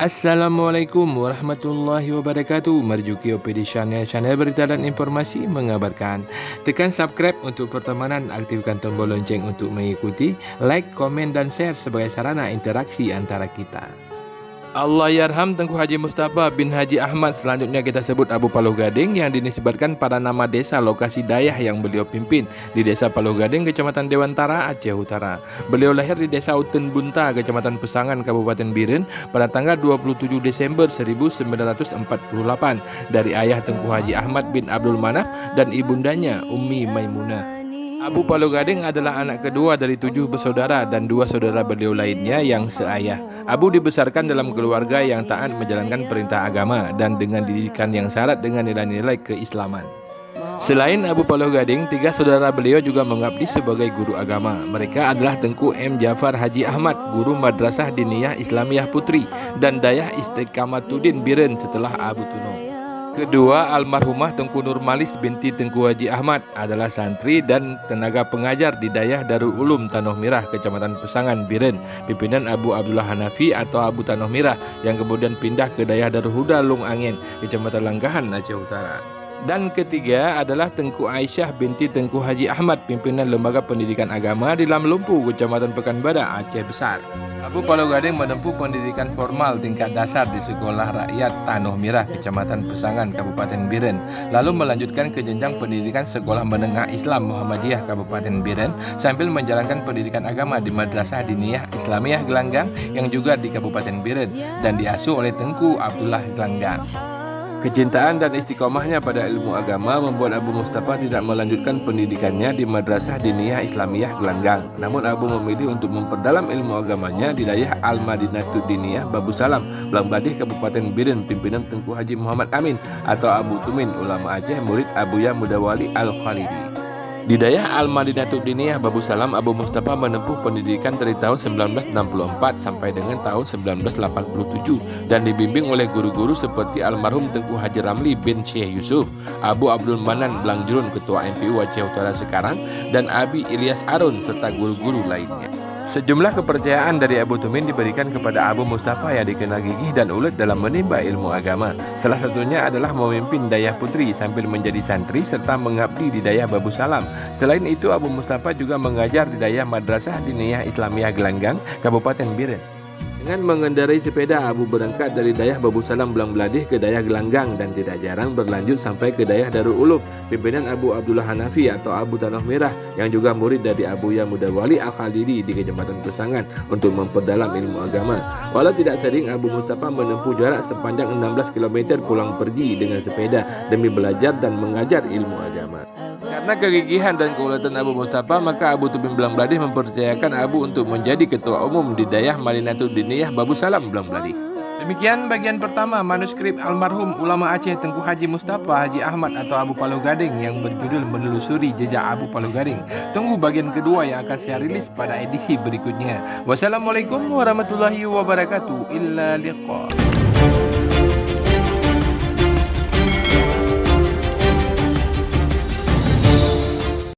Assalamualaikum warahmatullahi wabarakatuh. Merjuki OPD Channel berita dan informasi mengabarkan. Tekan subscribe untuk pertemanan, aktifkan tombol lonceng untuk mengikuti, like, komen, dan share sebagai sarana interaksi antara kita. Allah yarham Tengku Haji Mustafa bin Haji Ahmad, selanjutnya kita sebut Abu Paloh Gading, yang dinisbatkan pada nama desa lokasi dayah yang beliau pimpin di Desa Paloh Gading, Kecamatan Dewantara, Aceh Utara. Beliau lahir di Desa Uten Bunta, Kecamatan Pesangan, Kabupaten Biren pada tanggal 27 Desember 1948 dari ayah Tengku Haji Ahmad bin Abdul Manaf dan ibundanya Ummi Maimunah. Abu Paloh Gading adalah anak kedua dari 7 bersaudara dan 2 saudara beliau lainnya yang seayah. Abu dibesarkan dalam keluarga yang taat menjalankan perintah agama dan dengan didikan yang syarat dengan nilai-nilai keislaman. Selain Abu Paloh Gading, 3 saudara beliau juga mengabdi sebagai guru agama. Mereka adalah Tengku M. Jafar Haji Ahmad, guru Madrasah Diniyah Islamiyah Putri dan Dayah Istiqamatuddin Biren setelah Abu Tuno. Kedua, almarhumah Tengku Nurmalis binti Tengku Haji Ahmad adalah santri dan tenaga pengajar di Dayah Darul Ulum Tanoh Mirah, Kecamatan Pesangan, Biren, pimpinan Abu Abdullah Hanafi atau Abu Tanoh Mirah, yang kemudian pindah ke Dayah Darul Huda Lung Angin, Kecamatan Langgahan, Aceh Utara. Dan ketiga adalah Tengku Aisyah binti Tengku Haji Ahmad, pimpinan Lembaga Pendidikan Agama di Lamlumpu, Kecamatan Pekanbadak, Aceh Besar. Abu Paloh Gading menempuh pendidikan formal tingkat dasar di Sekolah Rakyat Tanoh Mirah, Kecamatan Pesangan, Kabupaten Biren, lalu melanjutkan ke jenjang pendidikan Sekolah Menengah Islam Muhammadiyah, Kabupaten Biren, sambil menjalankan pendidikan agama di Madrasah Diniyah Islamiyah Gelanggang yang juga di Kabupaten Biren dan diasuh oleh Tengku Abdullah Gelanggang. Kecintaan dan istiqomahnya pada ilmu agama membuat Abu Mustafa tidak melanjutkan pendidikannya di Madrasah Diniyah Islamiyah Gelanggang. Namun Abu memilih untuk memperdalam ilmu agamanya di Dayah Al-Madinatud Diniyah Babu Salam, Blangbladih, Kabupaten Biren, pimpinan Tengku Haji Muhammad Amin atau Abu Tumin, ulama Aceh, murid Abuya Mudawali Al-Khalidi. Di Dayah Al-Madinatud Diniyah Babu Salam, Abu Mustafa menempuh pendidikan dari tahun 1964 sampai dengan tahun 1987 dan dibimbing oleh guru-guru seperti almarhum Tengku Haji Ramli bin Syekh Yusuf, Abu Abdul Manan Blangjurun, Ketua MPU Aceh Utara sekarang, dan Abi Ilyas Arun serta guru-guru lainnya. Sejumlah kepercayaan dari Abu Tumin diberikan kepada Abu Mustafa yang dikenal gigih dan ulet dalam menimba ilmu agama. Salah satunya adalah memimpin Dayah Putri sambil menjadi santri serta mengabdi di Dayah Babu Salam. Selain itu, Abu Mustafa juga mengajar di Dayah Madrasah Diniyah Islamiyah Gelanggang, Kabupaten Biren. Dengan mengendarai sepeda, Abu berangkat dari Dayah Babu Salam Blangbladih ke Dayah Gelanggang dan tidak jarang berlanjut sampai ke Dayah Darul Ulum, pimpinan Abu Abdullah Hanafi atau Abu Tanoh Mirah yang juga murid dari Abuya Mudawali Al-Khalidi di Kecamatan Pesangan untuk memperdalam ilmu agama. Walau tidak sering, Abu Mustafa menempuh jarak sepanjang 16 km pulang pergi dengan sepeda demi belajar dan mengajar ilmu agama. Karena kegigihan dan keuletan Abu Mustafa, maka Abu Tumin Blangbladih mempercayakan Abu untuk menjadi ketua umum di Dayah Madinatud Diniyah Babu Salam Blangbladih. Demikian bagian pertama manuskrip almarhum ulama Aceh Tengku Haji Mustafa Haji Ahmad atau Abu Paloh Gading yang berjudul Menelusuri Jejak Abu Paloh Gading. Tunggu bagian kedua yang akan saya rilis pada edisi berikutnya. Wassalamualaikum warahmatullahi wabarakatuh. Illa liqa.